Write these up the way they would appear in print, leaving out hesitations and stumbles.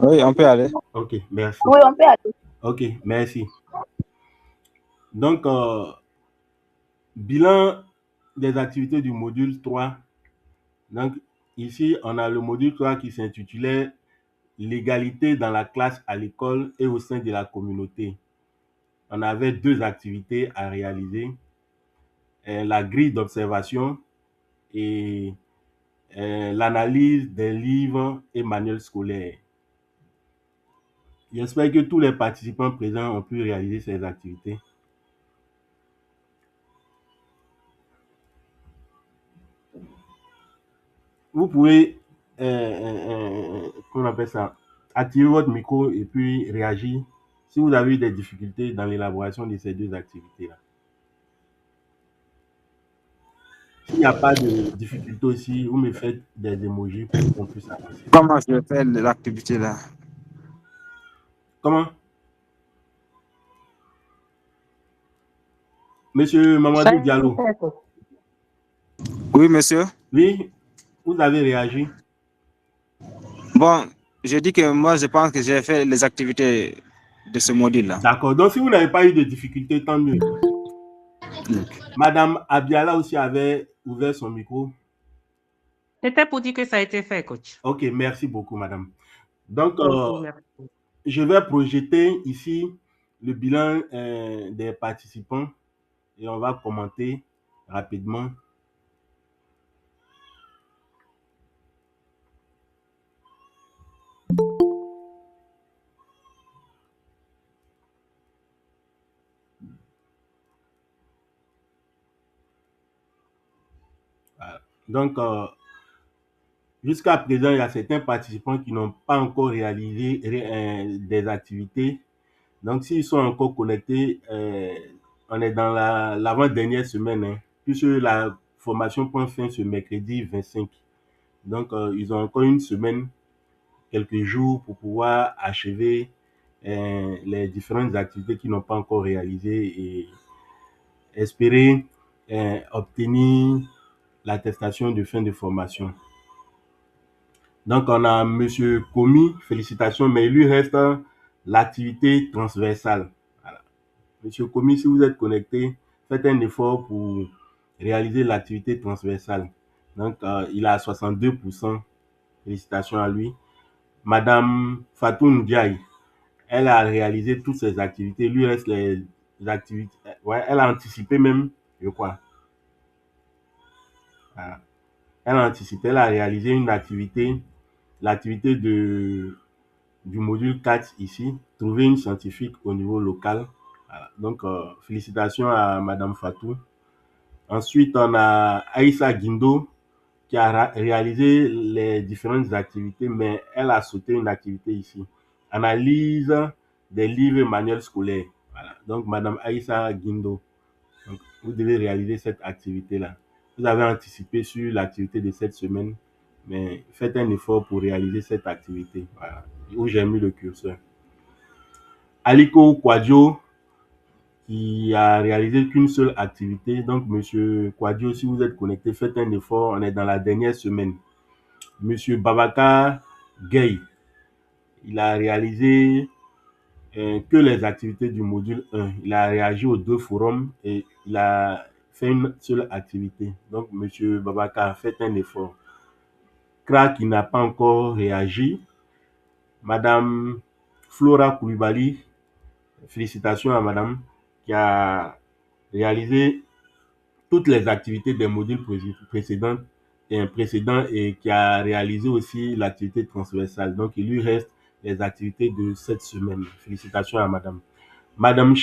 Oui, on peut aller. Ok, merci. Oui, on peut aller. Ok, merci. Donc, bilan des activités du module 3. Donc, ici, on a le module 3 qui s'intitulait L'égalité dans la classe, à l'école et au sein de la communauté. On avait deux activités à réaliser, la grille d'observation et l'analyse des livres et manuels scolaires. J'espère que tous les participants présents ont pu réaliser ces activités. Vous pouvez, comment on appelle ça, activer votre micro et puis réagir si vous avez eu des difficultés dans l'élaboration de ces deux activités-là. S'il n'y a pas de difficulté aussi, vous me faites des emojis pour qu'on puisse avancer. Comment je vais faire l'activité là? Comment? Monsieur Ça Mamadou a été Diallo, fait, coach. Oui, monsieur. oui, vous avez réagi. Bon, je dis que moi, je pense que j'ai fait les activités de ce module-là. D'accord. Donc, si vous n'avez pas eu de difficulté, tant mieux. Madame Abiala aussi avait ouvert son micro. C'était pour dire que ça a été fait, coach. Ok, merci beaucoup, madame. Donc, Ok, merci. je vais projeter ici le bilan des participants et on va commenter rapidement. Voilà. Donc, jusqu'à présent, il y a certains participants qui n'ont pas encore réalisé des activités. Donc, s'ils sont encore connectés, on est dans l'avant-dernière semaine, hein, puisque la formation prend fin ce mercredi 25. Donc, ils ont encore une semaine, quelques jours pour pouvoir achever les différentes activités qu'ils n'ont pas encore réalisées et espérer obtenir l'attestation de fin de formation. Donc, on a Monsieur Komi, félicitations, mais il lui reste l'activité transversale. Voilà. Monsieur Komi, si vous êtes connecté, faites un effort pour réaliser l'activité transversale. Donc, il a 62%. Félicitations à lui. Madame Fatou Ndiaye, elle a réalisé toutes ses activités. Il lui reste les activités. Ouais, elle a anticipé même, je crois. Voilà. Elle a anticipé, elle a réalisé une activité, l'activité du module 4 ici, trouver une scientifique au niveau local. Voilà. Donc, félicitations à Madame Fatou. Ensuite, on a Aïssa Guindo qui a réalisé les différentes activités, mais elle a sauté une activité ici. Analyse des livres et manuels scolaires. Voilà. Donc, Madame Aïssa Guindo, donc, vous devez réaliser cette activité-là. Vous avez anticipé sur l'activité de cette semaine, mais faites un effort pour réaliser cette activité. Voilà. Où j'ai mis le curseur. Aliko Kwadjo, qui a réalisé qu'une seule activité. Donc, Monsieur Kwadjo, si vous êtes connecté, faites un effort. On est dans la dernière semaine. Monsieur Babacar Gay, il a réalisé que les activités du module 1. Il a réagi aux deux forums et il a fait une seule activité. Donc, Monsieur Babacar, faites un effort. Kra qui n'a pas encore réagi. Madame Flora Koulibaly, félicitations à Madame, qui a réalisé toutes les activités des modules précédents et qui a réalisé aussi l'activité transversale. Donc, il lui reste les activités de cette semaine. Félicitations à Madame. Madame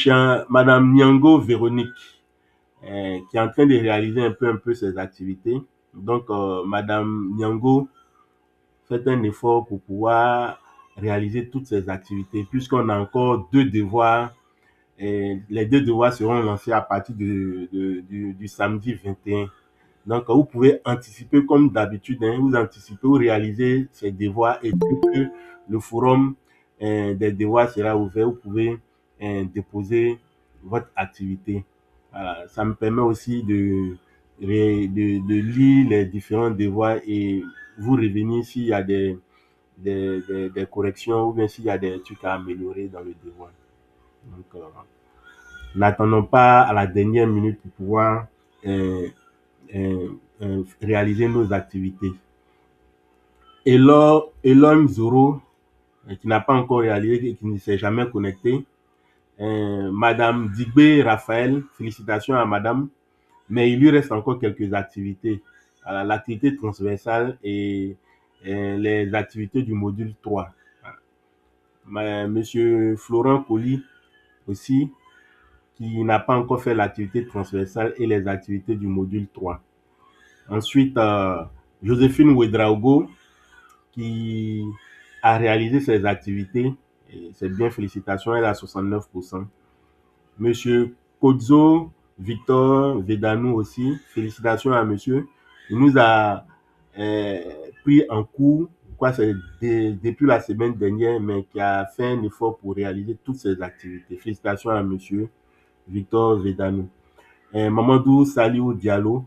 Nyango Véronique, qui est en train de réaliser un peu ses activités. Donc, Madame Nyango, faites un effort pour pouvoir réaliser toutes ces activités, puisqu'on a encore deux devoirs. Et les deux devoirs seront lancés à partir du samedi 21. Donc, vous pouvez anticiper comme d'habitude, hein, vous anticipez, vous réalisez ces devoirs et dès que le forum des devoirs sera ouvert, vous pouvez déposer votre activité. Voilà. Ça me permet aussi de lire les différents devoirs et vous revenir s'il y a des corrections ou bien s'il y a des trucs à améliorer dans le devoir. Donc, n'attendons pas à la dernière minute pour pouvoir euh, réaliser nos activités. Elon Zoro, qui n'a pas encore réalisé et qui ne s'est jamais connecté. Madame Digbe Raphaël, félicitations à madame, mais il lui reste encore quelques activités. L'activité transversale et les activités du module 3. Monsieur Florent Colli aussi, qui n'a pas encore fait l'activité transversale et les activités du module 3. Ensuite, Joséphine Ouedraogo, qui a réalisé ses activités. C'est bien, félicitations, elle a 69%. Monsieur Kodzo Victor Vedanou aussi, félicitations à monsieur. Il nous a pris en cours, quoi, c'est depuis la semaine dernière, mais qui a fait un effort pour réaliser toutes ses activités. Félicitations à monsieur Victor Vedanou. Mamadou Saliou Diallo,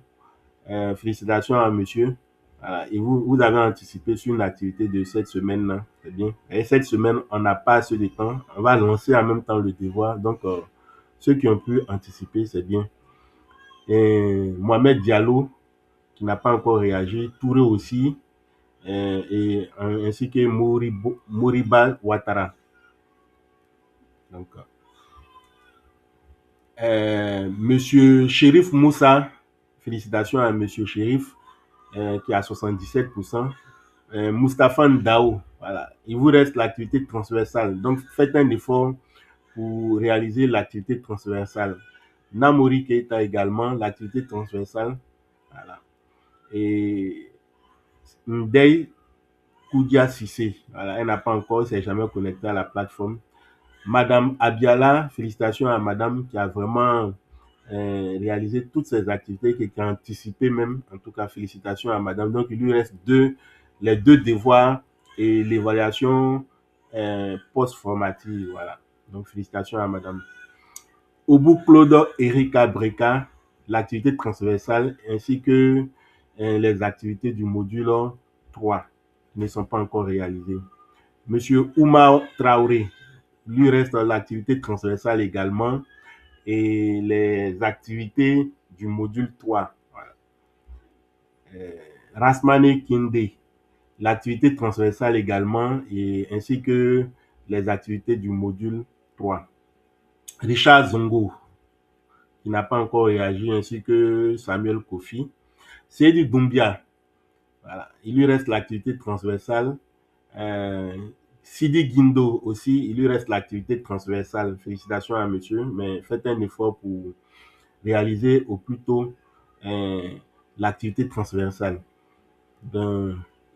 félicitations à monsieur. Voilà. Et vous avez anticipé sur une activité de cette semaine-là, c'est bien. Et cette semaine, on n'a pas assez de temps. On va lancer en même temps le devoir. Donc, ceux qui ont pu anticiper, c'est bien. Et Mohamed Diallo, qui n'a pas encore réagi, Touré aussi, ainsi que Moriba Ouattara. Donc, Monsieur Chérif Moussa, félicitations à Monsieur Chérif, qui a 77%. Moustapha Ndao, voilà. Il vous reste l'activité transversale. Donc, faites un effort pour réaliser l'activité transversale. Namori Keita également, l'activité transversale. Voilà. Et Ndei Koudia Sissé, voilà, elle n'a pas encore, s'est jamais connectée à la plateforme. Madame Abiala, félicitations à madame qui a vraiment réalisé toutes ses activités, qui a anticipé même, en tout cas félicitations à madame. Donc il lui reste les deux devoirs et l'évaluation post-formative, voilà. Donc félicitations à madame. Obu Claude Erika Breka, l'activité transversale ainsi que les activités du module 3 ne sont pas encore réalisées. Monsieur Oumar Traoré, lui reste l'activité transversale également et les activités du module 3. Voilà. Rasmane Kinde, l'activité transversale également et ainsi que les activités du module 3. Richard Zongo, qui n'a pas encore réagi, ainsi que Samuel Kofi. Seydou Doumbia, voilà, il lui reste l'activité transversale. Sidi Guindo aussi, il lui reste l'activité transversale. Félicitations à monsieur, mais faites un effort pour réaliser au plus tôt l'activité transversale.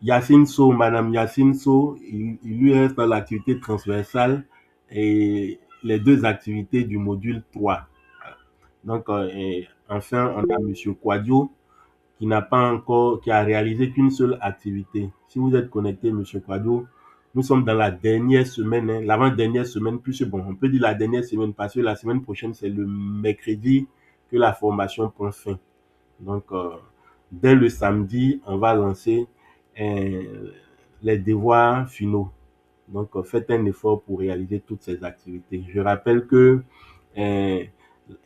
Yacine So, madame Yacine So, il lui reste l'activité transversale et les deux activités du module 3. Donc, enfin, on a monsieur Quadio qui n'a pas encore, qui a réalisé qu'une seule activité. Si vous êtes connecté, monsieur Quadio, nous sommes dans la dernière semaine, hein, l'avant-dernière semaine, plus bon, on peut dire la dernière semaine parce que la semaine prochaine, c'est le mercredi que la formation prend fin. Donc, dès le samedi, on va lancer les devoirs finaux. Donc, faites un effort pour réaliser toutes ces activités. Je rappelle que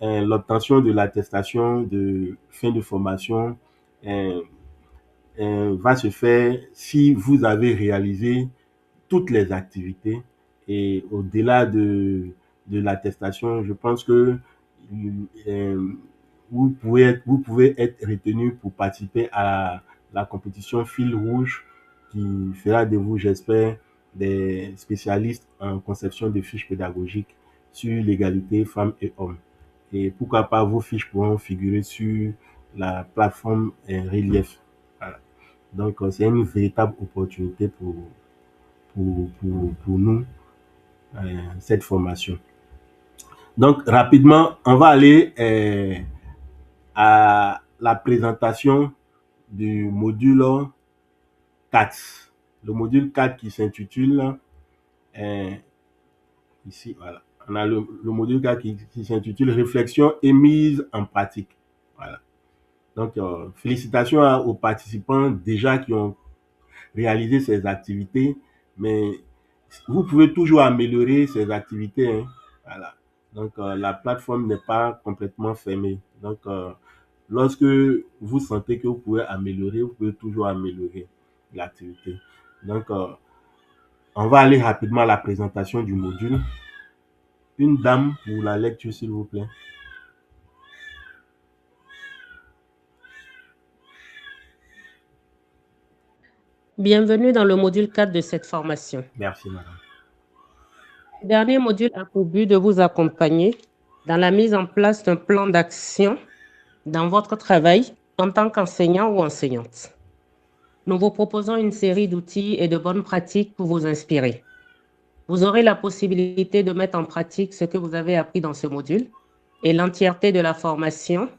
l'obtention de l'attestation de fin de formation va se faire si vous avez réalisé toutes les activités et au-delà de l'attestation, je pense que vous pouvez être retenu pour participer à la compétition Fil Rouge qui fera de vous, j'espère, des spécialistes en conception de fiches pédagogiques sur l'égalité femmes et hommes. Et pourquoi pas vos fiches pourront figurer sur la plateforme Relief. Voilà. Donc, c'est une véritable opportunité pour nous, cette formation. Donc, rapidement, on va aller à la présentation du module 4. Le module 4 qui s'intitule, ici, voilà. On a le module 4 qui s'intitule Réflexion et mise en pratique. Voilà. Donc, félicitations aux participants déjà qui ont réalisé ces activités. Mais vous pouvez toujours améliorer ces activités, hein. Voilà. Donc, la plateforme n'est pas complètement fermée. Donc, lorsque vous sentez que vous pouvez améliorer, vous pouvez toujours améliorer l'activité. Donc, on va aller rapidement à la présentation du module. Une dame pour la lecture, s'il vous plaît. Bienvenue dans le module 4 de cette formation. Merci, madame. Le dernier module a pour but de vous accompagner dans la mise en place d'un plan d'action dans votre travail en tant qu'enseignant ou enseignante. Nous vous proposons une série d'outils et de bonnes pratiques pour vous inspirer. Vous aurez la possibilité de mettre en pratique ce que vous avez appris dans ce module et l'entièreté de la formation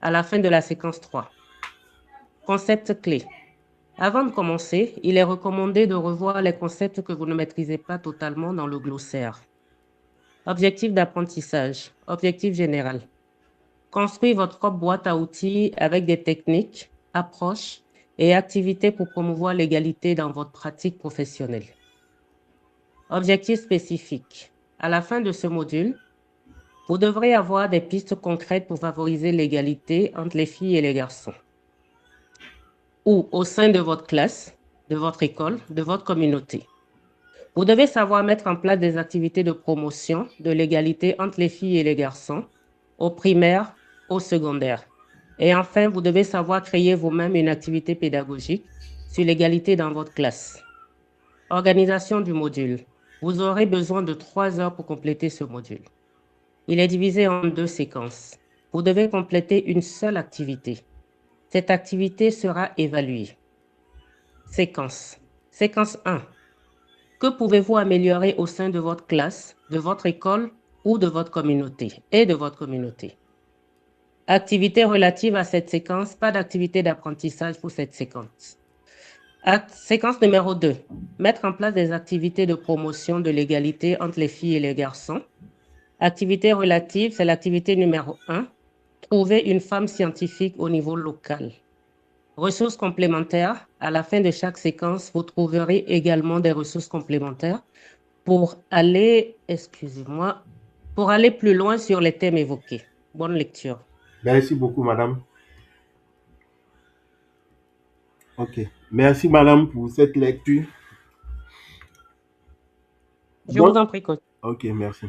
à la fin de la séquence 3. Concepts clés. Avant de commencer, il est recommandé de revoir les concepts que vous ne maîtrisez pas totalement dans le glossaire. Objectif d'apprentissage. Objectif général. Construire votre propre boîte à outils avec des techniques, approches et activités pour promouvoir l'égalité dans votre pratique professionnelle. Objectif spécifique. À la fin de ce module, vous devrez avoir des pistes concrètes pour favoriser l'égalité entre les filles et les garçons, ou au sein de votre classe, de votre école, de votre communauté. Vous devez savoir mettre en place des activités de promotion de l'égalité entre les filles et les garçons, au primaire, au secondaire. Et enfin, vous devez savoir créer vous-même une activité pédagogique sur l'égalité dans votre classe. Organisation du module. Vous aurez besoin de 3 heures pour compléter ce module. Il est divisé en 2 séquences. Vous devez compléter une seule activité. Cette activité sera évaluée. Séquence. Séquence 1. Que pouvez-vous améliorer au sein de votre classe, de votre école ou de votre communauté et de votre communauté? Activité relative à cette séquence, pas d'activité d'apprentissage pour cette séquence. Séquence numéro 2. Mettre en place des activités de promotion de l'égalité entre les filles et les garçons. Activité relative, c'est l'activité numéro 1. Trouver une femme scientifique au niveau local. Ressources complémentaires. À la fin de chaque séquence, vous trouverez également des ressources complémentaires pour aller, pour aller plus loin sur les thèmes évoqués. Bonne lecture. Merci beaucoup, madame. Ok. Merci, madame, pour cette lecture. Je vous en prie, coach. Ok, merci.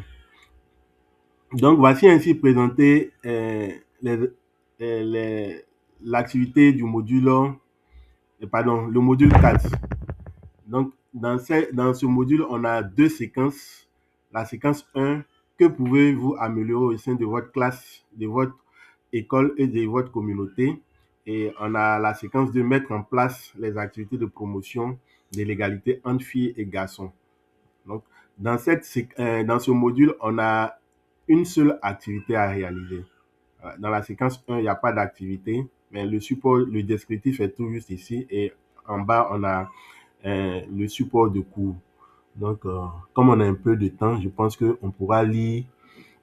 Donc, voici ainsi présenté l'activité du module, le module 4. Donc, dans ce module, on a 2 séquences. La séquence 1, que pouvez-vous améliorer au sein de votre classe, de votre école et de votre communauté? Et on a la séquence 2, mettre en place les activités de promotion de l'égalité entre filles et garçons. Donc, dans ce module, on a une seule activité à réaliser. Dans la séquence 1, il n'y a pas d'activité, mais le support, le descriptif est tout juste ici. Et en bas, on a le support de cours. Donc, comme on a un peu de temps, je pense qu'on pourra lire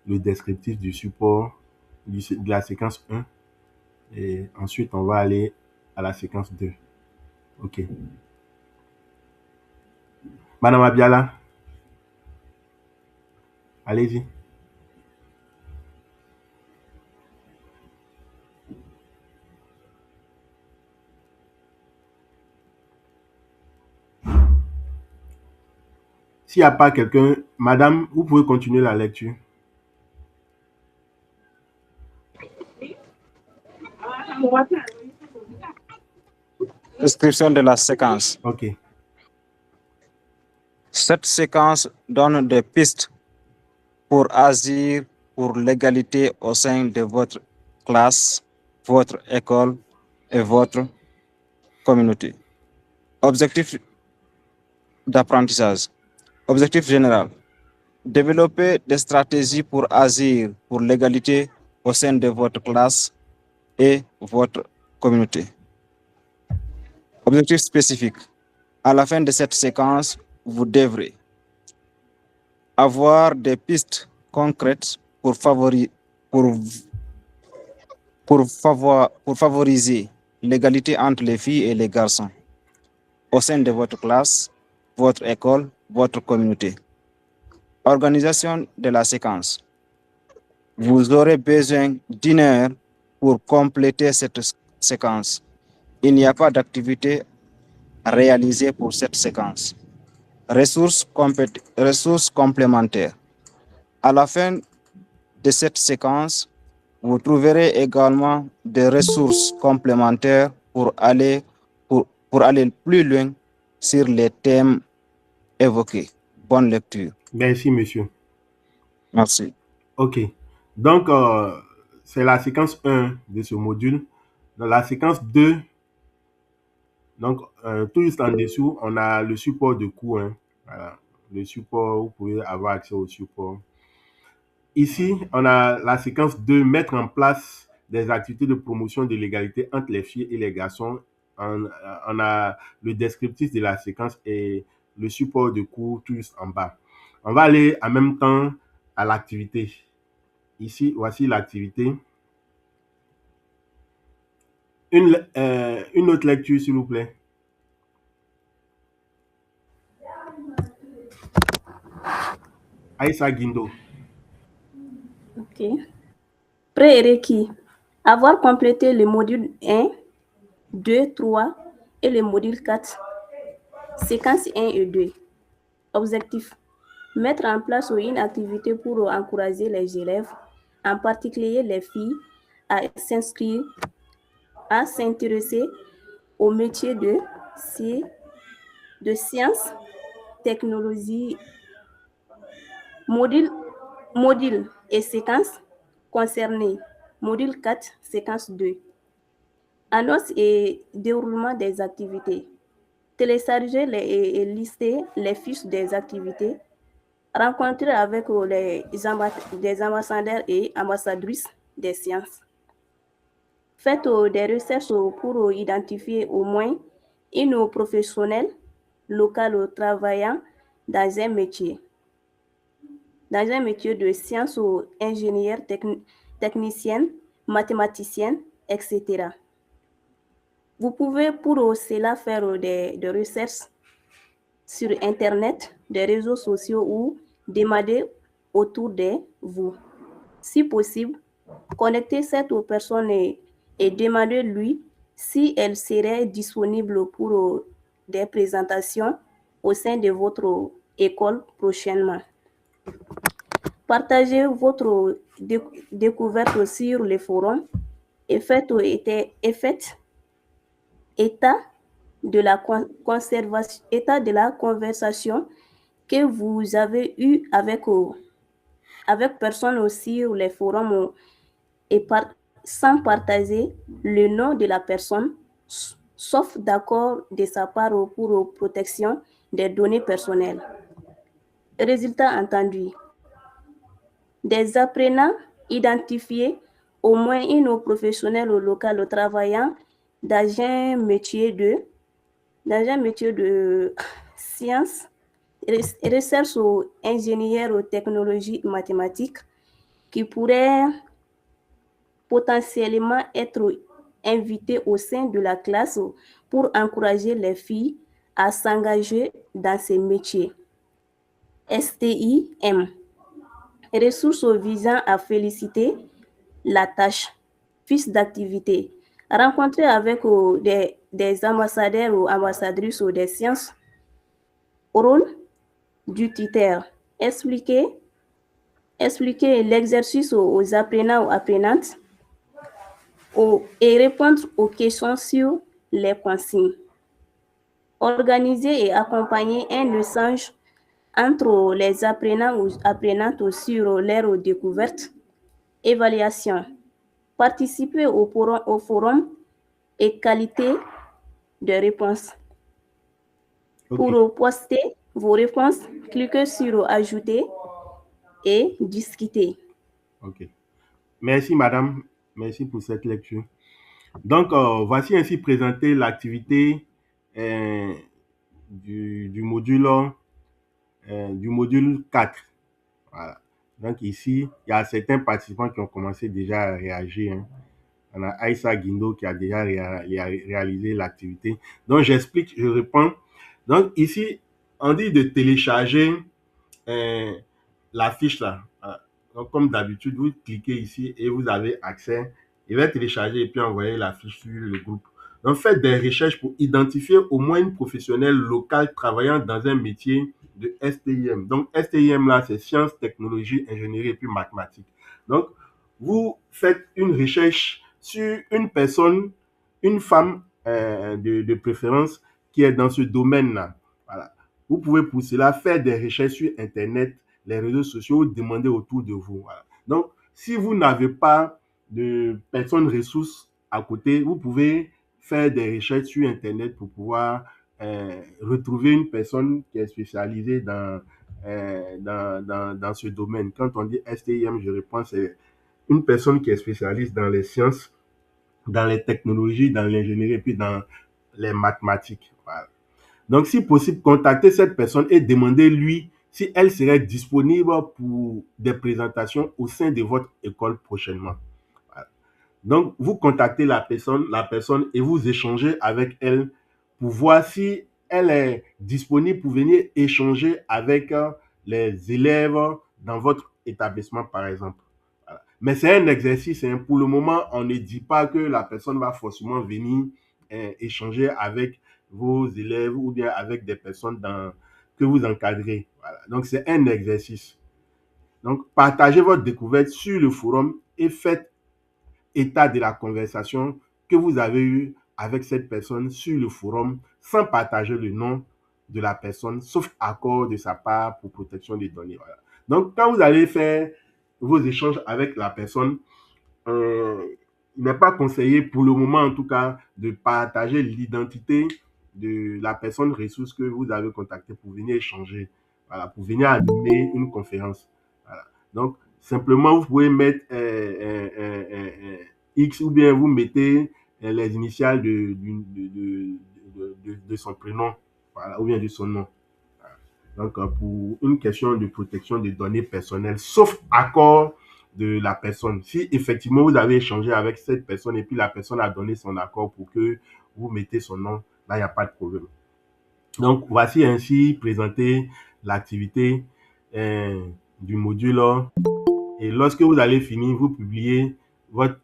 le descriptif du support de la séquence 1. Et ensuite, on va aller à la séquence 2. OK. Madame Abiala, allez-y. S'il n'y a pas quelqu'un, madame, vous pouvez continuer la lecture. Description de la séquence. OK. Cette séquence donne des pistes pour agir pour l'égalité au sein de votre classe, votre école et votre communauté. Objectif d'apprentissage. Objectif général. Développer des stratégies pour agir pour l'égalité au sein de votre classe et votre communauté. Objectif spécifique. À la fin de cette séquence, vous devrez avoir des pistes concrètes pour favoriser l'égalité entre les filles et les garçons au sein de votre classe, votre école, votre communauté. Organisation de la séquence. Vous aurez besoin d'une heure pour compléter cette séquence. Il n'y a pas d'activité à réaliser pour cette séquence. Ressources complémentaires. À la fin de cette séquence, vous trouverez également des ressources complémentaires pour aller plus loin sur les thèmes évoqués. Bonne lecture. Merci, monsieur. Merci. OK. Donc, c'est la séquence 1 de ce module. Dans la séquence 2, donc, tout juste en dessous, on a le support de cours. Hein. Voilà. Le support, vous pouvez avoir accès au support. Ici, on a la séquence 2, mettre en place des activités de promotion de l'égalité entre les filles et les garçons. On a le descriptif de la séquence et le support de cours tout juste en bas. On va aller en même temps à l'activité. Ici, voici l'activité. Une autre lecture, s'il vous plaît. Aïssa Guindo. Ok. Prérequis. Avoir complété le module 1, 2, 3 et le module 4. Séquence 1 et 2. Objectif. Mettre en place une activité pour encourager les élèves, en particulier les filles, à s'inscrire, à s'intéresser au métier de sciences, technologie, module et séquence concernés. Module 4, séquence 2. Annonce et déroulement des activités. Télécharger et lister les fiches des activités. Rencontrer avec des ambassadeurs et ambassadrices des sciences. Faites des recherches pour identifier au moins une professionnelle locale travaillant dans un métier de sciences ou ingénieur, technicienne, mathématicienne, etc. Vous pouvez pour cela faire des recherches sur Internet, des réseaux sociaux ou demander autour de vous. Si possible, connectez cette personne et demandez-lui si elle serait disponible pour des présentations au sein de votre école prochainement. Partagez votre découverte sur les forums et faites état de la conversation que vous avez eue avec personnes sur les forums et sans partager le nom de la personne, sauf d'accord de sa part pour protection des données personnelles. Résultat entendu. Des apprenants identifiés, au moins une professionnelle locale travaillant dans un métier de sciences, recherche ou ingénieur ou technologie mathématique qui pourrait potentiellement être invité au sein de la classe pour encourager les filles à s'engager dans ces métiers. STIM. Ressources visant à féliciter la tâche. Fiche d'activité. Rencontrer avec des ambassadeurs ou ambassadrices des sciences. Rôle du tuteur. Expliquer l'exercice aux apprenants ou apprenantes et répondre aux questions sur les consignes. Organiser et accompagner un échange entre les apprenants ou apprenantes sur leur découverte. Évaluation. Participer au forum et qualité de réponse. OK. Pour poster vos réponses, cliquez sur Ajouter et discuter. OK. Merci, madame. Merci pour cette lecture. Donc, voici ainsi présenté l'activité du module 4. Voilà. Donc, ici, il y a certains participants qui ont commencé déjà à réagir. Hein. On a Aïssa Guindo qui a déjà réalisé l'activité. Donc, j'explique, je réponds. Donc, ici, on dit de télécharger la fiche là. Voilà. Donc, comme d'habitude, vous cliquez ici et vous avez accès. Il va télécharger et puis envoyer la fiche sur le groupe. Donc, faites des recherches pour identifier au moins une professionnelle locale travaillant dans un métier de STIM. Donc, STIM là, c'est sciences, technologie, ingénierie et puis mathématiques. Donc, vous faites une recherche sur une personne, une femme de préférence qui est dans ce domaine-là. Voilà. Vous pouvez pour cela faire des recherches sur Internet, les réseaux sociaux, demander autour de vous. Voilà. Donc, si vous n'avez pas de personnes ressources à côté, vous pouvez faire des recherches sur Internet pour pouvoir retrouver une personne qui est spécialisée dans ce domaine. Quand on dit STIM, je réponds, c'est une personne qui est spécialiste dans les sciences, dans les technologies, dans l'ingénierie et puis dans les mathématiques. Voilà. Donc, si possible, contactez cette personne et demandez-lui si elle serait disponible pour des présentations au sein de votre école prochainement. Voilà. Donc, vous contactez la personne et vous échangez avec elle pour voir si elle est disponible pour venir échanger avec les élèves dans votre établissement, par exemple. Voilà. Mais c'est un exercice. Hein. Pour le moment, on ne dit pas que la personne va forcément venir échanger avec vos élèves ou bien avec des personnes que vous encadrez. Voilà. Donc, c'est un exercice. Donc, partagez votre découverte sur le forum et faites état de la conversation que vous avez eue avec cette personne sur le forum sans partager le nom de la personne, sauf accord de sa part pour protection des données. Voilà. Donc, quand vous allez faire vos échanges avec la personne, il n'est pas conseillé, pour le moment en tout cas, de partager l'identité de la personne ressource que vous avez contactée pour venir échanger, voilà, pour venir animer une conférence. Voilà. Donc, simplement, vous pouvez mettre X ou bien vous mettez les initiales de son prénom, voilà, ou bien de son nom. Donc, pour une question de protection des données personnelles, sauf accord de la personne. Si effectivement vous avez échangé avec cette personne et puis la personne a donné son accord pour que vous mettez son nom, là, il n'y a pas de problème. Donc, voici ainsi présenté l'activité du module. Et lorsque vous allez finir, vous publiez votre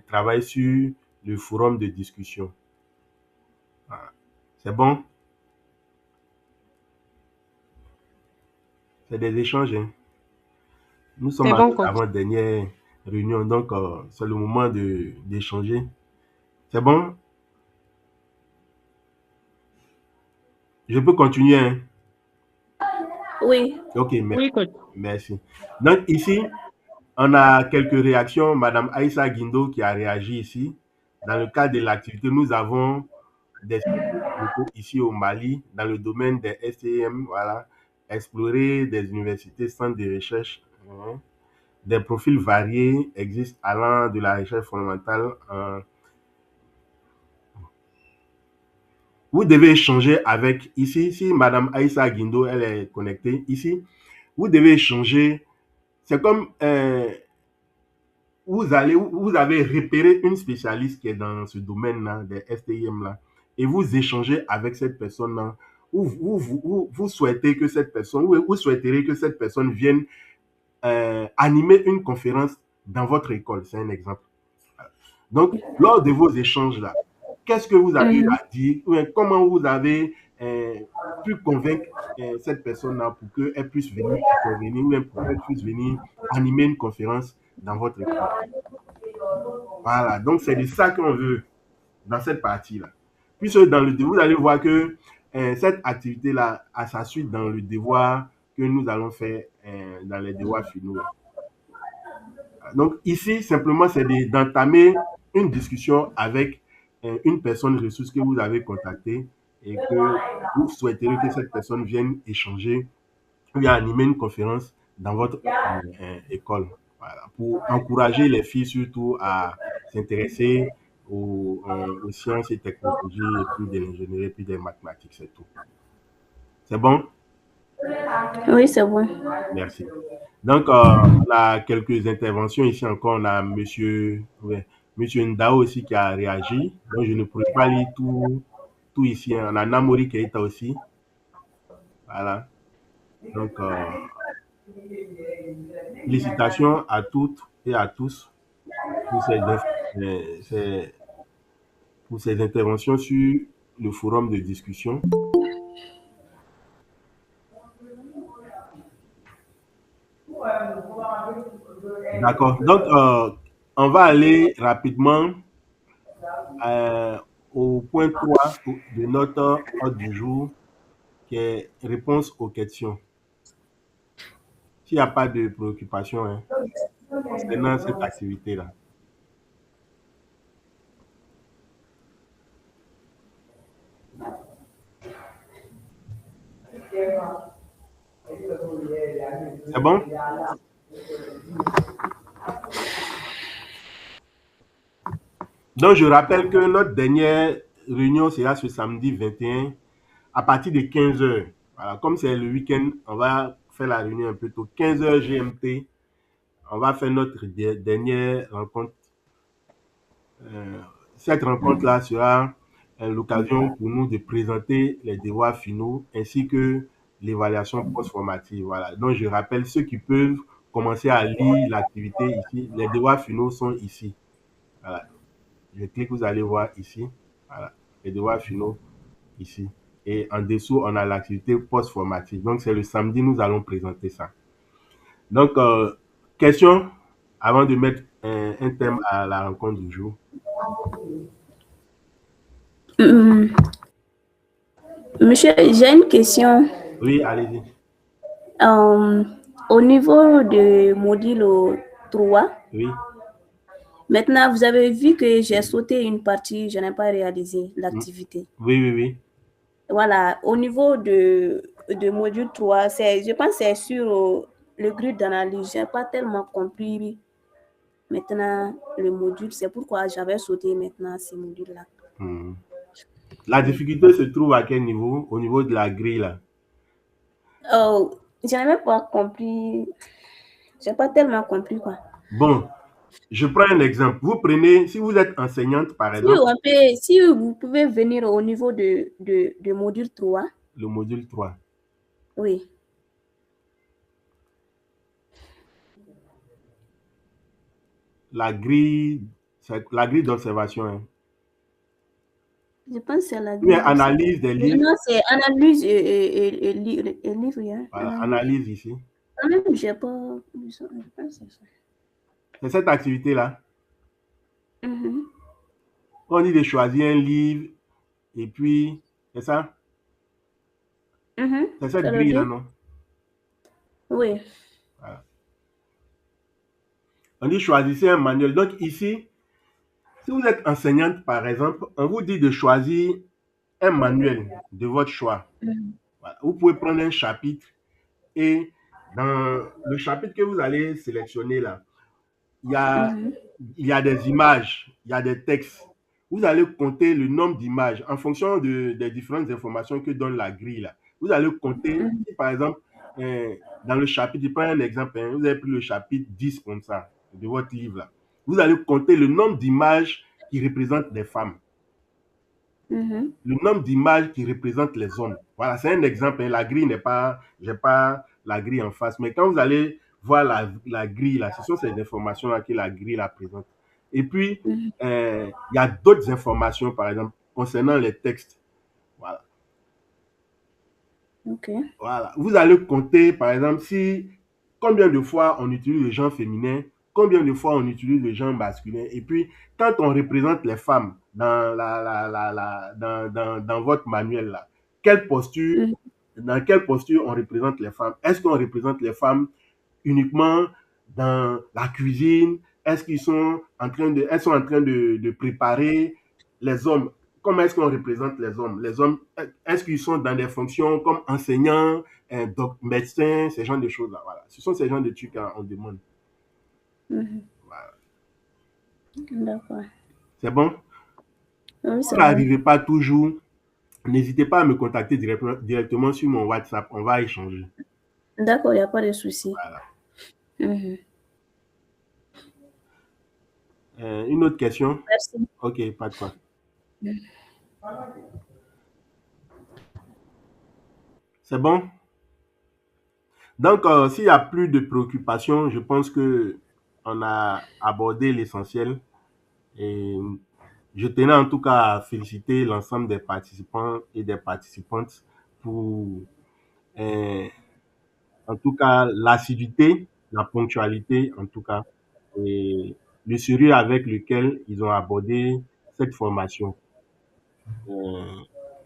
travail sur le forum de discussion. Voilà. C'est bon? C'est des échanges. Hein. Nous sommes à l'avant-dernière réunion, donc c'est le moment d'échanger. C'est bon? Je peux continuer? Hein? Oui. Ok, merci. Donc ici, on a quelques réactions. Madame Aïssa Guindo qui a réagi ici. Dans le cadre de l'activité, nous avons des locaux ici au Mali, dans le domaine des STM, voilà, explorer des universités, centres de recherche. Des profils variés existent allant de la recherche fondamentale. Vous devez échanger avec, ici, si Madame Aïssa Guindo, elle est connectée, ici, vous devez échanger. C'est comme vous avez repéré une spécialiste qui est dans ce domaine-là, des STIM-là, et vous échangez avec cette personne-là. Vous souhaitez que cette personne, vous souhaiterez que cette personne vienne animer une conférence dans votre école. C'est un exemple. Donc, lors de vos échanges-là, qu'est-ce que vous avez eu à dire? Comment vous avez pu convaincre cette personne-là pour qu'elle puisse venir intervenir ou pour qu'elle puisse venir animer une conférence dans votre école? Voilà, donc c'est de ça qu'on veut dans cette partie-là. Puisque vous allez voir que cette activité-là a sa suite dans le devoir que nous allons faire dans les devoirs finaux. Donc ici, simplement, c'est d'entamer une discussion avec une personne ressource que vous avez contactée et que vous souhaiterez que cette personne vienne échanger ou animer une conférence dans votre école. Voilà, pour encourager les filles surtout à s'intéresser aux sciences et technologies et puis de l'ingénierie et puis des mathématiques, c'est tout. C'est bon? Oui, c'est bon. Merci. Donc, on a quelques interventions ici encore. On a monsieur Ndao aussi qui a réagi. Donc, je ne pourrais pas lire tout ici. Hein. On a Namori Keita aussi. Voilà. Donc, félicitations à toutes et à tous pour pour ces interventions sur le forum de discussion. D'accord. Donc, on va aller rapidement euh, au point 3 de notre ordre du jour, qui est réponse aux questions. S'il n'y a pas de préoccupation hein, concernant cette activité-là. C'est bon? Donc, je rappelle que notre dernière réunion sera ce samedi 21 à partir de 15 heures. Voilà, comme c'est le week-end, on va faire la réunion un peu tôt. 15 heures GMT, on va faire notre dernière rencontre. Cette rencontre-là sera l'occasion pour nous de présenter les devoirs finaux ainsi que l'évaluation post-formative. Voilà. Donc, je rappelle ceux qui peuvent commencer à lire l'activité ici. Les devoirs finaux sont ici. Voilà. Je clique, vous allez voir ici. Voilà. Les devoirs finaux ici. Et en dessous, on a l'activité post-formative. Donc, c'est le samedi, nous allons présenter ça. Donc, question avant de mettre un thème à la rencontre du jour. Monsieur, j'ai une question. Oui, allez-y. Au niveau du module 3, Oui. maintenant, vous avez vu que j'ai sauté une partie, je n'ai pas réalisé l'activité. Oui, oui, oui. Voilà, au niveau de module 3, je pense que c'est sur le grid d'analyse. Je n'ai pas tellement compris maintenant le module. C'est pourquoi j'avais sauté maintenant ce module-là. La difficulté se trouve à quel niveau? Au niveau de la grille, là. Oh, je n'ai même pas compris. Je n'ai pas tellement compris, quoi. Bon, je prends un exemple. Vous prenez, si vous êtes enseignante, par exemple. Si vous pouvez venir au niveau de module 3. Le module 3. Oui. La grille d'observation. Hein. Je pense que c'est la grille. Analyse des livres. Non, c'est analyse et livre. Hein? Voilà, analyse ici. Même, je n'ai pas. C'est cette activité-là. On dit de choisir un livre et puis, c'est ça? C'est cette grille-là, non? Oui. Voilà. On dit choisissez un manuel. Donc ici, si vous êtes enseignante, par exemple, on vous dit de choisir un manuel de votre choix. Voilà. Vous pouvez prendre un chapitre et dans le chapitre que vous allez sélectionner là, il y a des images, il y a des textes. Vous allez compter le nombre d'images en fonction des différentes informations que donne la grille là. Vous allez compter, si par exemple, dans le chapitre, je prends un exemple, hein, vous avez pris le chapitre 10 comme ça, de votre livre là. Vous allez compter le nombre d'images qui représentent les femmes. Le nombre d'images qui représentent les hommes. Voilà, c'est un exemple. Hein. La grille n'est pas, j'ai pas la grille en face, mais quand vous allez voir la grille là, ce sont ces informations là que la grille la présente. Et puis, il y a d'autres informations, par exemple, concernant les textes. Voilà. Ok. Voilà. Vous allez compter, par exemple, combien de fois on utilise le genre féminin, combien de fois on utilise le genre masculin. Et puis, quand on représente les femmes dans, dans votre manuel, là, dans quelle posture on représente les femmes? Est-ce qu'on représente les femmes uniquement dans la cuisine? Est-ce qu'ils sont elles sont en train de préparer les hommes? Comment est-ce qu'on représente les hommes? Les hommes, est-ce qu'ils sont dans des fonctions comme enseignants, médecins, ces genres de choses-là? Voilà. Ce sont ces genres de trucs qu'on demande. Voilà. D'accord. C'est bon? Oui, Si vous n'arrivez pas toujours, n'hésitez pas à me contacter directement sur mon WhatsApp. On va échanger. D'accord, il n'y a pas de souci. Voilà. Une autre question? Merci. Ok, pas de quoi. C'est bon? Donc, s'il n'y a plus de préoccupations, je pense que on a abordé l'essentiel. Et je tenais en tout cas à féliciter l'ensemble des participants et des participantes pour, euh, en tout cas, l'assiduité, la ponctualité, en tout cas, et le sérieux avec lequel ils ont abordé cette formation. Euh,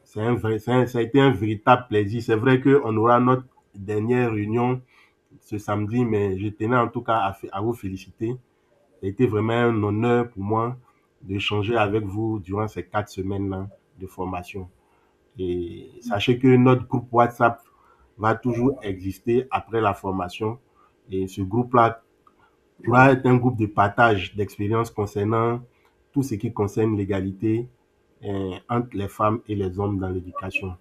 ça a été un véritable plaisir. C'est vrai qu'on aura notre dernière réunion ce samedi, mais je tenais en tout cas à vous féliciter. Ça a été vraiment un honneur pour moi d'échanger avec vous durant ces 4 semaines de formation. Et sachez que notre groupe WhatsApp va toujours exister après la formation. Et ce groupe-là pourra être un groupe de partage d'expériences concernant tout ce qui concerne l'égalité entre les femmes et les hommes dans l'éducation.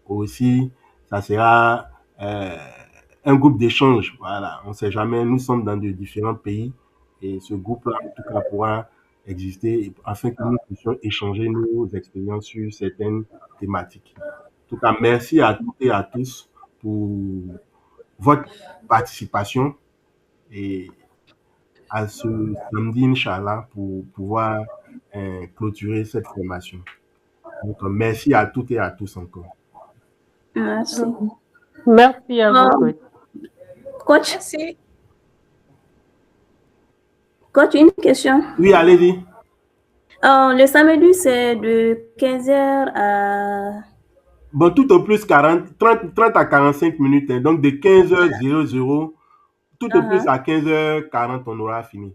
Aussi, ça sera un groupe d'échange. Voilà, on ne sait jamais, nous sommes dans de différents pays et ce groupe-là, en tout cas, pourra exister afin que nous puissions échanger nos expériences sur certaines thématiques. En tout cas, merci à toutes et à tous pour votre participation et à ce samedi, Inch'Allah, pour pouvoir clôturer cette formation. Donc, merci à toutes et à tous encore. Merci. Merci à vous, Coach, Merci. coach, une question. Oui, allez-y. Le samedi, c'est de 15h à... Bon, tout au plus 30 à 45 minutes. Hein. Donc, de 15h00, tout au plus à 15h40, on aura fini.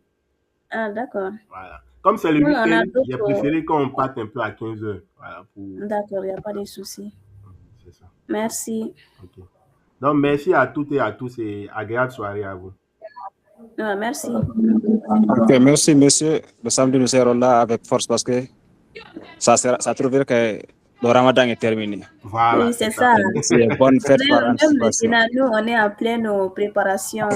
Ah, d'accord. Voilà. Comme c'est le Oui, on a week-end, d'autres- j'ai préféré qu'on parte un peu à 15h. Voilà, D'accord, il n'y a pas de souci. c'est ça. Merci. Ok. Donc, merci à toutes et à tous et agréable soirée à vous. Ah, merci. Ok, merci, monsieur. Le samedi, nous serons là avec force parce que ça trouve dire que le ramadan est terminé. Voilà. Oui, c'est ça. C'est bonne fête par Même anticipation. maintenant, nous, on est en pleine préparation